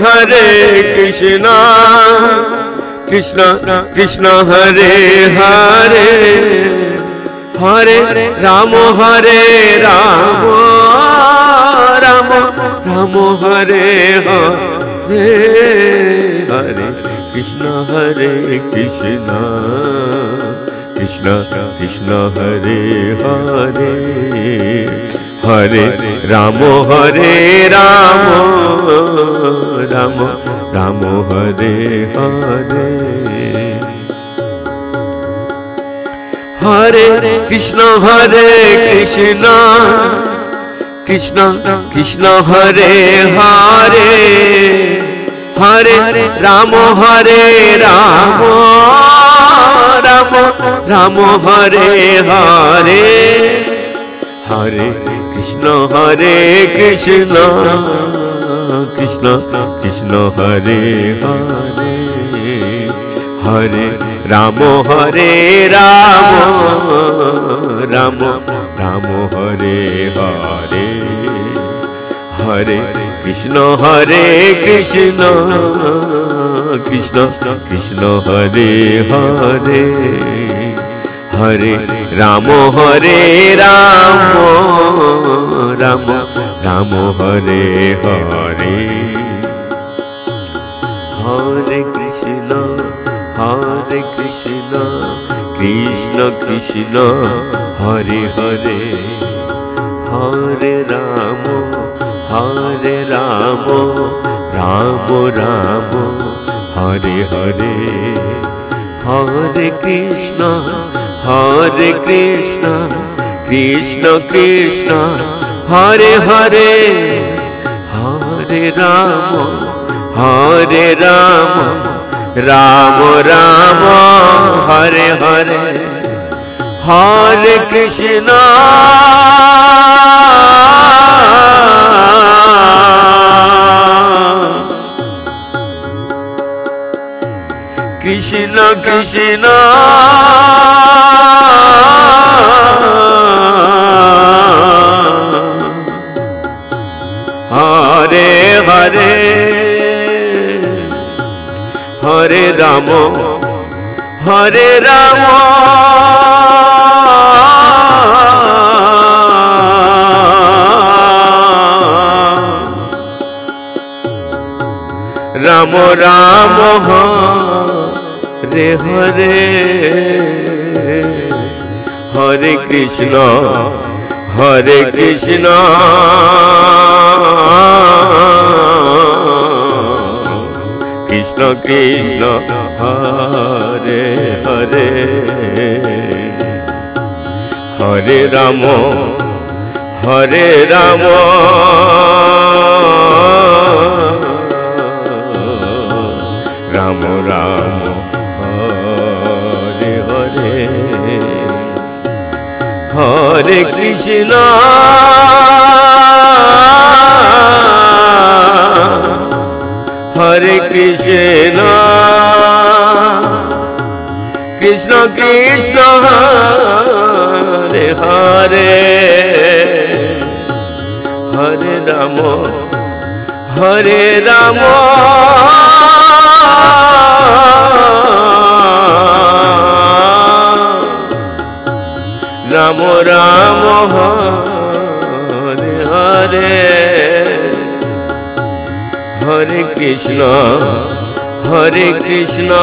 हरे कृष्णा कृष्ण कृष्ण हरे हरे हरे राम राम राम हरे हरे हरे कृष्ण कृष्ण कृष्ण हरे हरे हरे राम राम राम हरे हरे हरे कृष्ण कृष्ण कृष्ण हरे हरे हरे राम राम राम हरे हरे हरे कृष्ण कृष्ण कृष्ण हरे हरे हरे राम राम हरे हरे हरे कृष्ण कृष्ण कृष्ण हरे हरे हरे राम राम हरे हरे हरे कृष्ण कृष्ण कृष्ण हरे हरे हरे राम राम राम हरे हरे हरे कृष्ण कृष्ण कृष्ण हरे हरे हरे राम राम राम हरे हरे हरे कृष्ण कृष्ण कृष्ण हरे हरे हरे राम राम राम हरे हरे हरे कृष्ण कृष्ण कृष्ण हरे हरे हरे राम राम राम हरे हरे हरे कृष्ण कृष्ण कृष्ण हरे हरे हरे राम राम राम हरे हरे हरे कृष्ण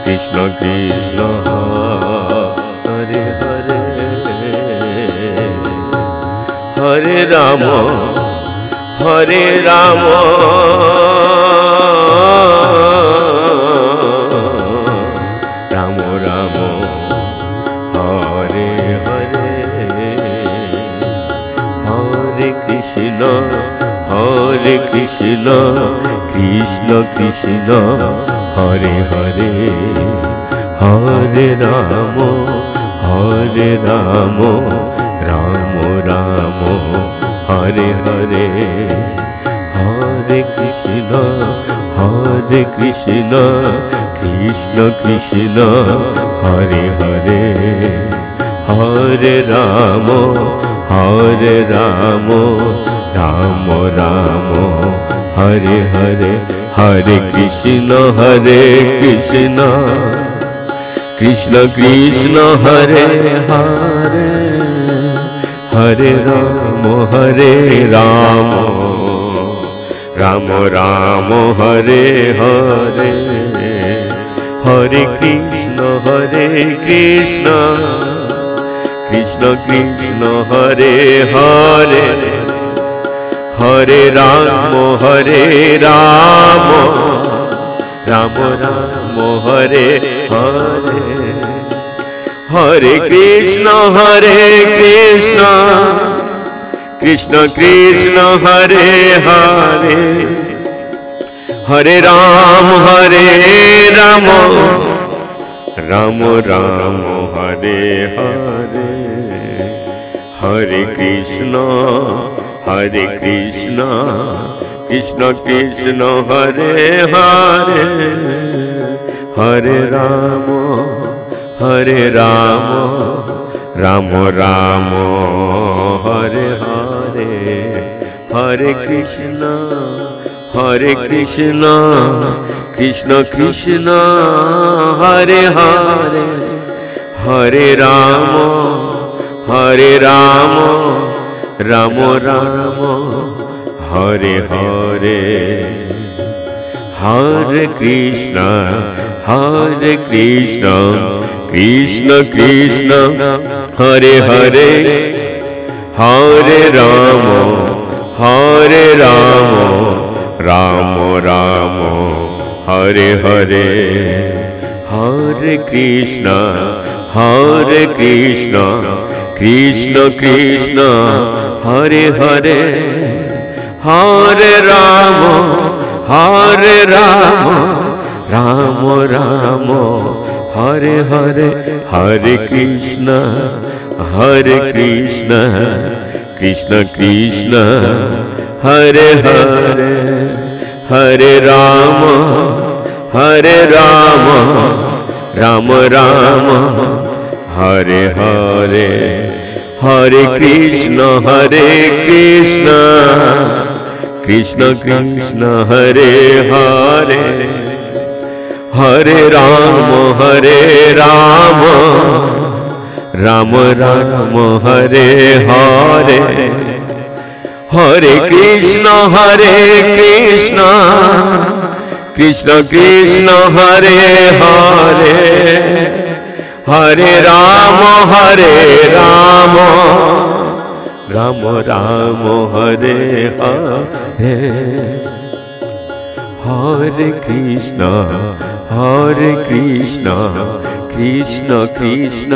कृष्ण कृष्ण हरे हरे हरे राम राम राम हरे हरे हरे कृष्ण कृष्ण कृष्ण हरे हरे हरे राम राम राम हरे हरे हरे कृष्ण कृष्ण कृष्ण हरे हरे हरे राम হরে রাম রাম রাম হরে হরে, হরে কৃষ্ণ কৃষ্ণ কৃষ্ণ হরে হরে, হরে রাম রাম রাম হরে হরে, হরে কৃষ্ণ কৃষ্ণ কৃষ্ণ হরে হরে, হরে রাম রাম রাম হরে হরে, হরে কৃষ্ণ কৃষ্ণ কৃষ্ণ হরে হরে, হরে রাম রাম রাম হরে হরে, হরে কৃষ্ণ কৃষ্ণ কৃষ্ণ হরে হরে, হরে রাম রাম হরে হরে, হরে কৃষ্ণ কৃষ্ণ কৃষ্ণ হরে হরে, হরে রাম রাম হরে হরে, হরে কৃষ্ণ কৃষ্ণ কৃষ্ণ হরে হরে, হরে রাম রাম হরে হরে, হরে কৃষ্ণ কৃষ্ণ কৃষ্ণ হরে হরে, হরে রাম রাম হরে হরে, হরে কৃষ্ণ কৃষ্ণ কৃষ্ণ হরে হরে, হরে রাম রাম হরে হরে, হরে কৃষ্ণ কৃষ্ণ কৃষ্ণ হরে হরে, হরে রাম রাম হরে হরে, হরে কৃষ্ণ কৃষ্ণ কৃষ্ণ হরে হরে, হরে রাম রাম হরে হরে, হরে কৃষ্ণ কৃষ্ণ কৃষ্ণ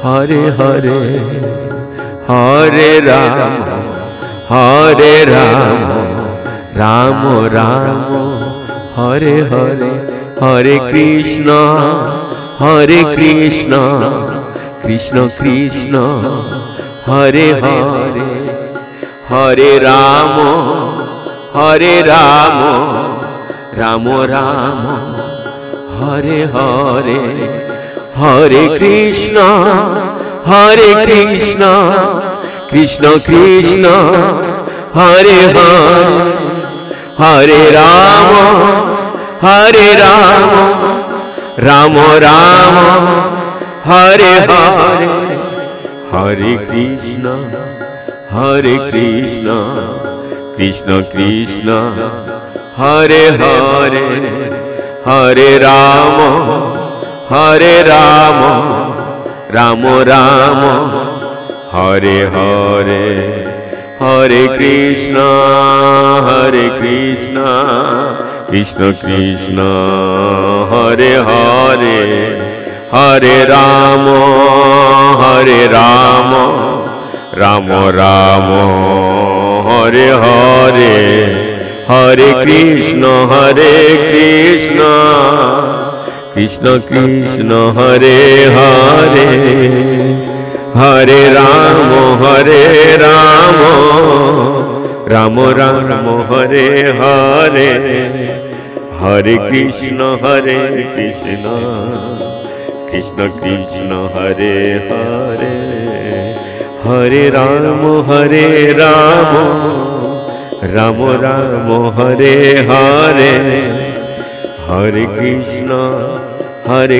হরে হরে, হরে রাম রাম হরে হরে, হরে কৃষ্ণ কৃষ্ণ কৃষ্ণ হরে হরে, হরে রাম রাম হরে হরে, হরে কৃষ্ণ কৃষ্ণ কৃষ্ণ হরে হরে, হরে রাম রাম হরে হরে, হরে কৃষ্ণ কৃষ্ণ কৃষ্ণ হরে হরে, হরে রাম রাম হরে হরে, হরে কৃষ্ণ কৃষ্ণ কৃষ্ণ হরে হরে, হরে রাম রাম হরে হরে, হরে কৃষ্ণ কৃষ্ণ কৃষ্ণ হরে হরে, হরে রাম রাম হরে হরে, হরে কৃষ্ণ কৃষ্ণ কৃষ্ণ হরে হরে, हरे राम राम राम हरे हरे, हरे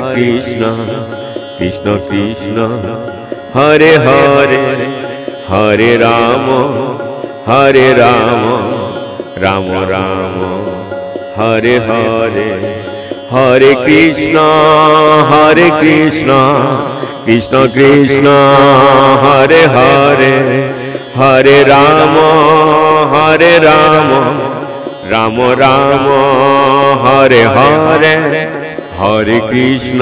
कृष्ण कृष्ण कृष्ण हरे हरे, हरे राम राम राम हरे हरे, हरे कृष्ण कृष्ण कृष्ण हरे हरे, हरे राम राम राम हरे हरे, हरे कृष्ण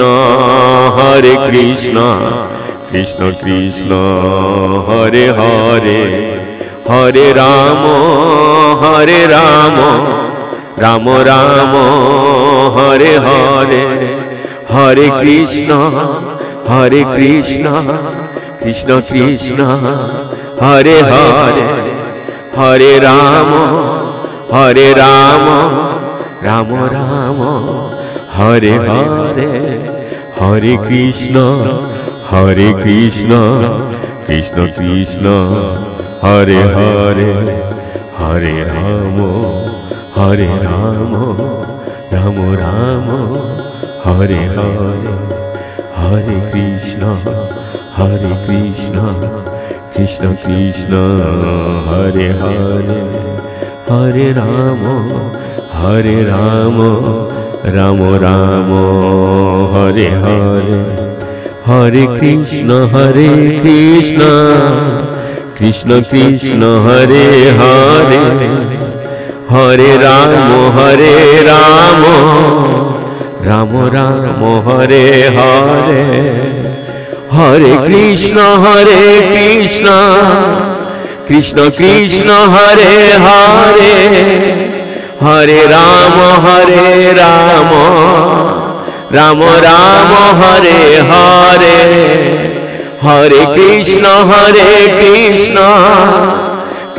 कृष्ण कृष्ण हरे हरे, हरे राम राम राम हरे हरे, हरे कृष्ण कृष्ण कृष्ण हरे हरे, हरे राम राम राम हरे हरे, हरे कृष्ण कृष्ण कृष्ण हरे हरे, हरे राम राम राम हरे हरे, हरे कृष्ण कृष्ण कृष्ण हरे हरे, हरे राम राम राम हरे हरे, हरे कृष्ण कृष्ण कृष्ण हरे हरे, हरे राम राम राम हरे हरे, हरे कृष्ण कृष्ण कृष्ण हरे हरे, हरे राम राम राम हरे हरे, हरे कृष्ण कृष्ण कृष्ण हरे हरे, हरे राम राम राम हरे हरे, हरे कृष्ण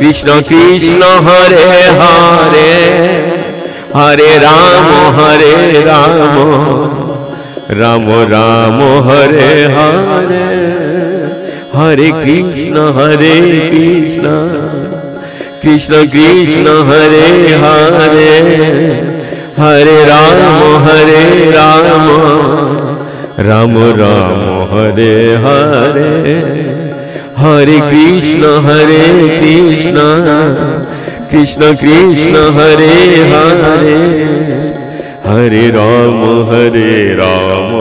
कृष्ण कृष्ण हरे हरे, हरे राम राम राम हरे हरे, हरे कृष्ण कृष्ण कृष्ण हरे हरे, हरे राम राम राम हरे हरे, हरे कृष्ण कृष्ण कृष्ण हरे हरे, हरे राम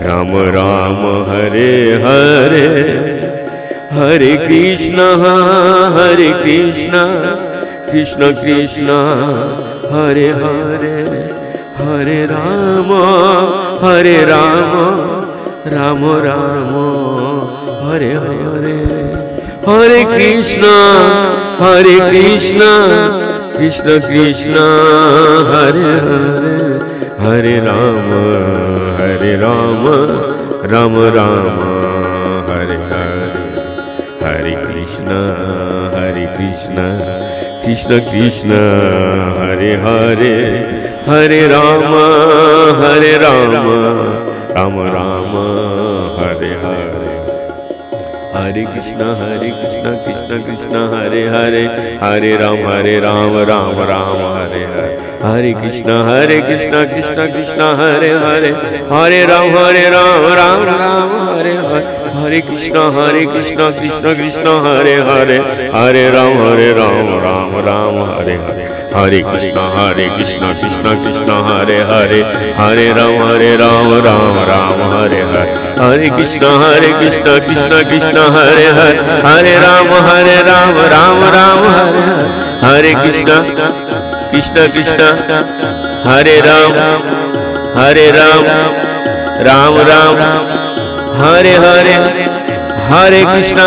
राम राम हरे हरे, हरे कृष्ण कृष्ण कृष्ण हरे हरे, हरे राम राम राम हरे हरे, हरे कृष्ण कृष्ण कृष्ण हरे हरे, हरे राम राम राम हरे हरे, हरे कृष्ण कृष्ण कृष्ण हरे हरे, हरे राम राम राम हरे हरे, हरे कृष्ण कृष्ण कृष्ण हरे हरे, हरे राम राम राम हरे हरे, हरे कृष्ण कृष्ण कृष्ण हरे हरे, हरे राम राम राम हरे हरे, हरे कृष्ण कृष्ण कृष्ण हरे हरे, हरे राम राम राम हरे हरे, हरे कृष्ण कृष्ण कृष्ण हरे हरे, हरे राम राम राम हरे हरे, हरे कृष्ण कृष्ण हरे राम राम राम हरे हरे, हरे कृष्ण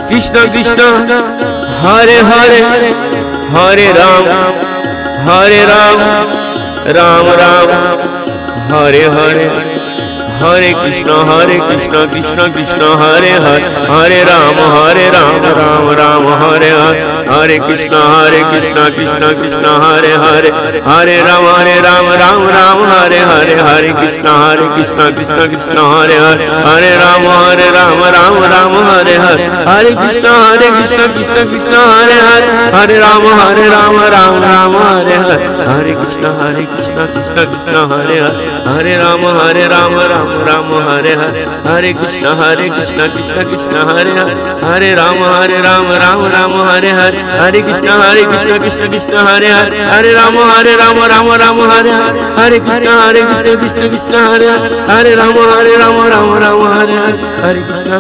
कृष्ण कृष्ण हरे हरे, हरे राम राम राम हरे हरे, हरे कृष्ण कृष्ण कृष्ण हरे हरे, हरे राम राम राम हरे हरे, हरे कृष्णा कृष्णा कृष्णा हरे हरे, हरे राम राम राम हरे हरे, हरे कृष्णा कृष्णा कृष्णा हरे हरे, हरे राम राम राम हरे हरे, हरे कृष्णा कृष्णा कृष्णा हरे हरे, हरे राम राम राम हरे हरे, हरे कृष्णा कृष्णा कृष्णा हरे हरे, हरे राम राम राम हरे हरे, हरे कृष्णा कृष्णा कृष्णा हरे हरे, हरे राम राम राम हरे हरे, हरे कृष्णा कृष्णा कृष्णा हरे हरे, हरे राम राम राम हरे हरे, हरे कृष्णा कृष्णा कृष्णा हरे हरे, हरे राम राम राम हरे हरे, हरे कृष्णा कृष्णा कृष्णा हरे हरे, हरे राम राम राम हरे हरे, हरे कृष्णा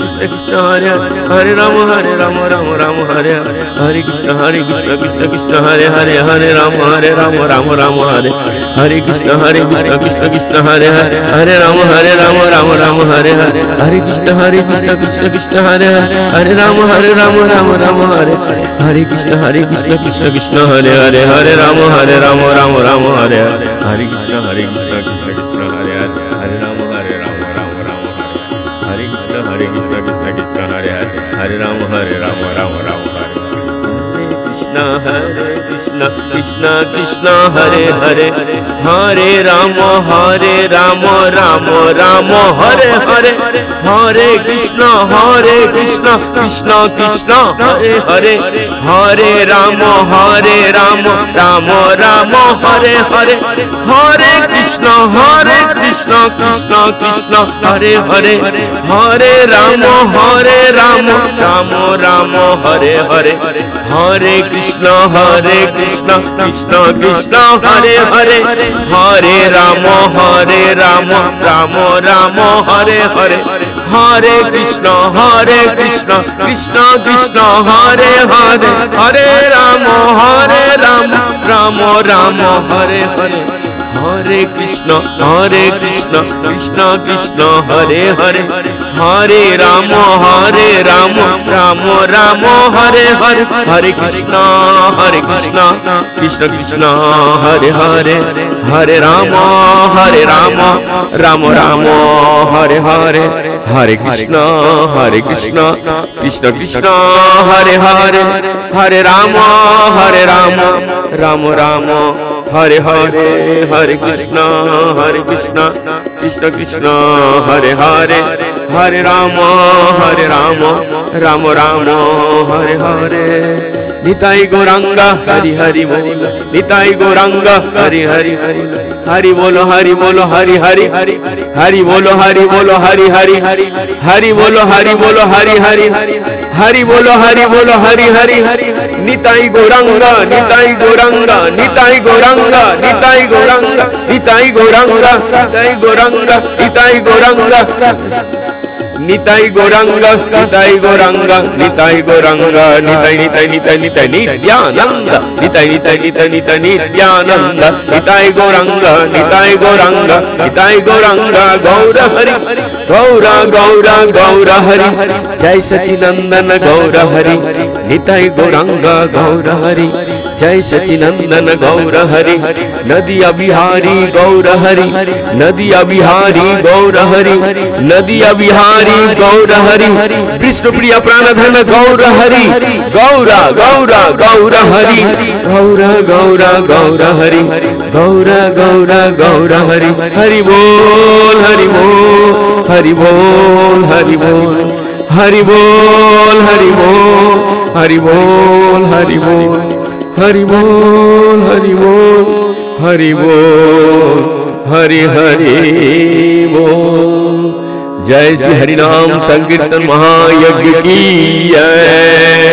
कृष्णा कृष्णा हरे हरे, हरे राम राम राम हरे, हरे कृष्णा कृष्णा कृष्णा हरे हरे, हरे राम राम हरे हरे, हरे कृष्णा कृष्णा कृष्णा हरे हरे, हरे राम राम हरे, हरे कृष्णा कृष्णा कृष्णा हरे हरे, हरे राम राम हरे हरे, हरे कृष्णा कृष्णा कृष्णा हरे हरे, हरे राम राम हरे, हरे कृष्णा कृष्णा कृष्णा हरे हरे, हरे राम राम हरे, हरे कृष्णा कृष्णा कृष्णा हरे हरे, हरे राम राम राम हरे हरे, हरे कृष्णा कृष्णा कृष्णा हरे हरे, हरे राम राम राम हरे हरे, हरे कृष्णा कृष्णा कृष्णा हरे हरे, हरे राम राम हरे हरे, हरे कृष्णा कृष्णा कृष्णा हरे हरे, हरे राम राम हरे हरे, हरे कृष्णा कृष्णा कृष्णा हरे हरे, हरे राम राम हरे हरे, हरे कृष्णा कृष्णा कृष्णा हरे हरे, हरे राम राम हरे हरे, हरे कृष्णा कृष्णा कृष्णा हरे हरे, हरे राम राम हरे हरे, हरे कृष्णा कृष्णा कृष्णा हरे हरे, हरे राम राम हरे हरे, हरे कृष्णा कृष्णा कृष्णा हरे हरे, हरे राम राम हरे हरे, निताई गौरांगा हरि हरि बोल, निताई गौरांगा हरि हरि हरि बोलो हरि बोलो हरि हरि हरि बोलो हरि बोलो हरि हरि हरि बोलो हरि बोलो हरि हरि हरि बोलो हरि हरि, निताई गौरांगा निताई गौरांगा निताई गौरांगा निताई गौरांगा निताई गौरांगा निताई गौरांगा निताई गौरांगा निताई गौरांगा निताई गौरांगा निताई गौरांगा निताई निताई निताई निताई नित्यानंद निताई निताई निताई निताई नित्यानंद निताई गौरांगा निताई गौरांगा निताई गौरांगा गौर हरि गौर हरि, जय सचिनंदन गौर हरि, निताई गौरांगा गौर हरि, जय सचिनंदन गौर हरि, नदिया बिहारी गौर हरि, नदिया बिहारी गौर हरि, नदिया बिहारी गौर हरि, विष्णु प्रिय प्राणधन गौर हरि, गौरा गौरा गौर हरि, गौरा हरि, गौरा हरि, हरि बोल हरि बोल हरि बोल हरि बोल हरि बोल हरि बोल हरि बोल हरि बोल हरि बोल हरि बोल हरि बोल हरि हरि बोल। जय श्री हरिनाम संकीर्तन महायज्ञ की जय।